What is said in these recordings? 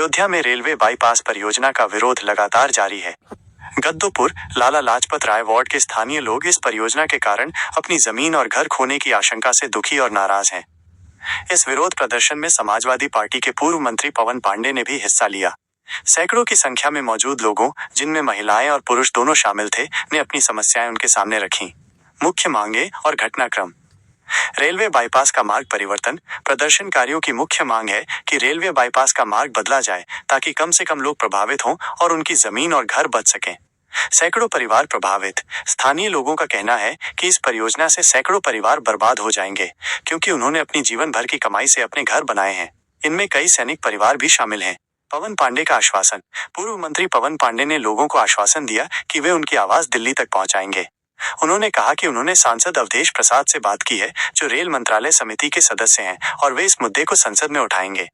अयोध्या में railway bypass परियोजना का विरोध लगातार जारी है। गद्दोपुर लाला लाजपत राय वार्ड के स्थानीय लोग इस परियोजना के कारण अपनी जमीन और घर खोने की आशंका से दुखी और नाराज हैं। इस विरोध प्रदर्शन में समाजवादी पार्टी के पूर्व मंत्री पवन पांडे ने भी हिस्सा लिया। सैकड़ों की संख्या में मौजूद लोगों, जिनमें महिलाएं और पुरुष दोनों शामिल थे, ने अपनी समस्याएं उनके सामने रखीं। मुख्य मांगे और घटनाक्रम। रेलवे बाईपास का मार्ग परिवर्तन। प्रदर्शनकारियों की मुख्य मांग है कि रेलवे बाईपास का मार्ग बदला जाए ताकि कम से कम लोग प्रभावित हों और उनकी जमीन और घर बच सकें। सैकड़ों परिवार प्रभावित। स्थानीय लोगों का कहना है कि इस परियोजना से सैकड़ों परिवार बर्बाद हो जाएंगे, क्योंकि उन्होंने अपनी जीवन भर की कमाई से अपने घर बनाए हैं। इनमें कई सैनिक परिवार भी शामिल हैं। पवन पांडे का आश्वासन। पूर्व मंत्री पवन पांडे ने लोगों को आश्वासन दिया कि वे उनकी आवाज दिल्ली तक पहुंचाएंगे। उन्होंने कहा कि उन्होंने सांसद अवधेश प्रसाद से बात की है, जो रेल मंत्रालय समिति के सदस्य हैं, और वे इस मुद्दे को संसद में उठाएंगे।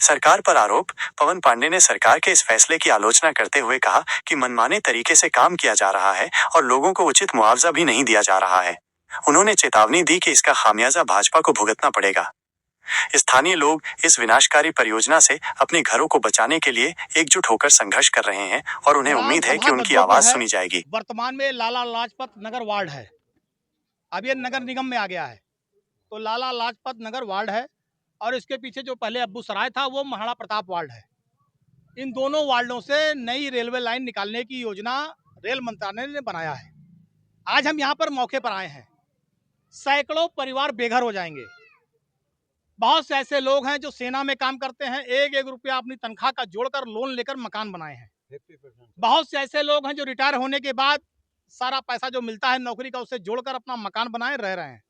सरकार पर आरोप। पवन पांडे ने सरकार के इस फैसले की आलोचना करते हुए कहा कि मनमाने तरीके से काम किया जा रहा है और लोगों को उचित मुआवजा भी नहीं दिया जा रहा है। उन्होंने चेतावनी दी कि इसका खामियाजा भाजपा को भुगतना पड़ेगा। स्थानीय लोग इस विनाशकारी परियोजना से अपने घरों को बचाने के लिए एकजुट होकर संघर्ष कर रहे हैं और उन्हें उम्मीद है कि उनकी आवाज सुनी जाएगी। वर्तमान में लाला लाजपत नगर वार्ड है, अब ये नगर निगम में आ गया है, तो लाला लाजपत नगर वार्ड है और इसके पीछे जो पहले अब्बू सराय था वो महाराणा प्रताप वार्ड है। इन दोनों वार्डों से नई रेलवे लाइन निकालने की योजना रेल मंत्रालय ने बनाया है। आज हम यहाँ पर मौके पर आए हैं। सैकड़ों परिवार बेघर हो जाएंगे। बहुत से ऐसे लोग हैं जो सेना में काम करते हैं, एक एक रुपया अपनी तनख्वाह का जोड़कर लोन लेकर मकान बनाए हैं। बहुत से ऐसे लोग हैं जो रिटायर होने के बाद सारा पैसा जो मिलता है नौकरी का, उससे जोड़कर अपना मकान बनाए रह रहे हैं।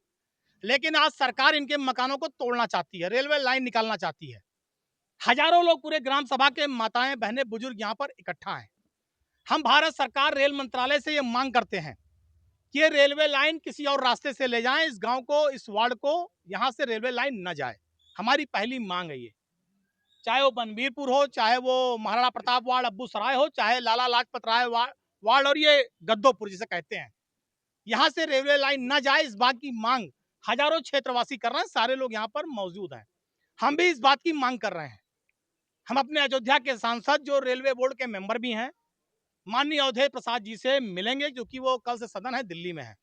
लेकिन आज सरकार इनके मकानों को तोड़ना चाहती है, रेलवे लाइन निकालना चाहती है। हजारों लोग, पूरे ग्राम सभा के माताएं, बहनें, बुजुर्ग यहाँ पर इकट्ठा हैं। हम भारत सरकार, रेल मंत्रालय से ये मांग करते हैं कि ये रेलवे लाइन किसी और रास्ते से ले जाएं, इस गांव को, इस वार्ड को, यहाँ से रेलवे लाइन न जाए। हमारी पहली मांग है ये। चाहे वो बनबीरपुर हो, चाहे वो महाराणा प्रताप वार्ड अब्बू सराय हो, चाहे लाला लाजपत राय वार्ड और ये गद्दोपुर जिसे कहते हैं, यहाँ से रेलवे लाइन न जाए, इस बात की मांग हजारों क्षेत्रवासी कर रहे हैं। सारे लोग यहाँ पर मौजूद हैं। हम भी इस बात की मांग कर रहे हैं। हम अपने अयोध्या के सांसद, जो रेलवे बोर्ड के मेंबर भी हैं, माननीय अवधेश प्रसाद जी से मिलेंगे, क्योंकि वो कल से सदन है, दिल्ली में है।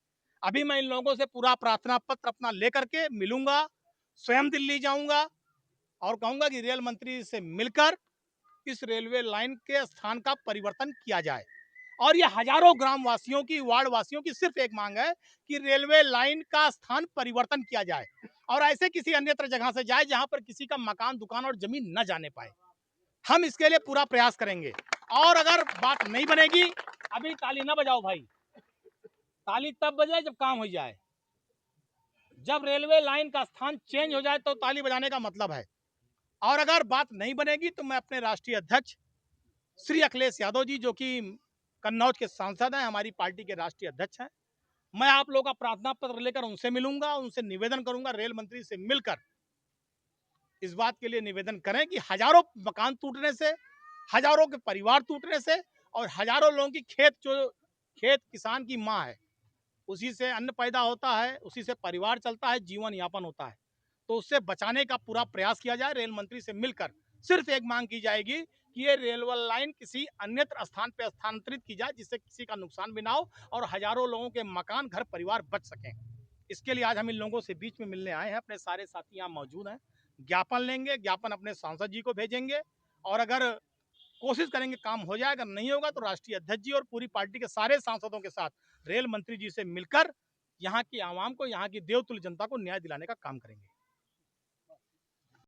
अभी मैं इन लोगों से पूरा प्रार्थना पत्र अपना लेकर के मिलूंगा, स्वयं दिल्ली जाऊंगा और कहूंगा कि रेल मंत्री से मिलकर इस रेलवे लाइन के स्थान का परिवर्तन किया जाए। और ये हजारों ग्रामवासियों की, वार्ड वासियों की सिर्फ एक मांग है कि रेलवे लाइन का स्थान परिवर्तन किया जाए और ऐसे किसी अन्यत्र जगह से जाए जहां पर किसी का मकान, दुकान और जमीन न जाने पाए। हम इसके लिए पूरा प्रयास करेंगे। और अगर बात नहीं बनेगी, अभी ताली ना बजाओ भाई, ताली तब बजाए जब काम हो जाए। जब रेलवे लाइन का स्थान चेंज हो जाए तो ताली बजाने का मतलब है। और अगर बात नहीं बनेगी तो मैं अपने राष्ट्रीय अध्यक्ष श्री अखिलेश यादव जी, जो कि कन्नौज के सांसद हैं, हमारी पार्टी के राष्ट्रीय अध्यक्ष हैं, मैं आप लोगों का प्रार्थना पत्र लेकर उनसे मिलूंगा, उनसे निवेदन करूंगा, रेल मंत्री से मिलकर इस बात के लिए निवेदन करें कि हजारों मकान टूटने से, हजारों के परिवार टूटने से और हजारों लोगों की खेत किसान की माँ है, उसी से अन्न पैदा होता है, उसी से परिवार चलता है, जीवन यापन होता है, तो उससे बचाने का पूरा प्रयास किया जाए। रेल मंत्री से मिलकर सिर्फ एक मांग की जाएगी कि ये रेलवे लाइन किसी अन्यत्र स्थान पर स्थानांतरित की जाए, जिससे किसी का नुकसान भी ना हो और हजारों लोगों के मकान, घर, परिवार बच सकें। इसके लिए आज हम इन लोगों से बीच में मिलने आए हैं। अपने सारे साथी यहाँ मौजूद हैं। ज्ञापन लेंगे, ज्ञापन अपने सांसद जी को भेजेंगे और अगर कोशिश करेंगे काम हो जाए, अगर नहीं होगा तो राष्ट्रीय अध्यक्ष जी और पूरी पार्टी के सारे सांसदों के साथ रेल मंत्री जी से मिलकर यहाँ की आवाम को, यहाँ की देवतुल्य जनता को न्याय दिलाने का काम करेंगे।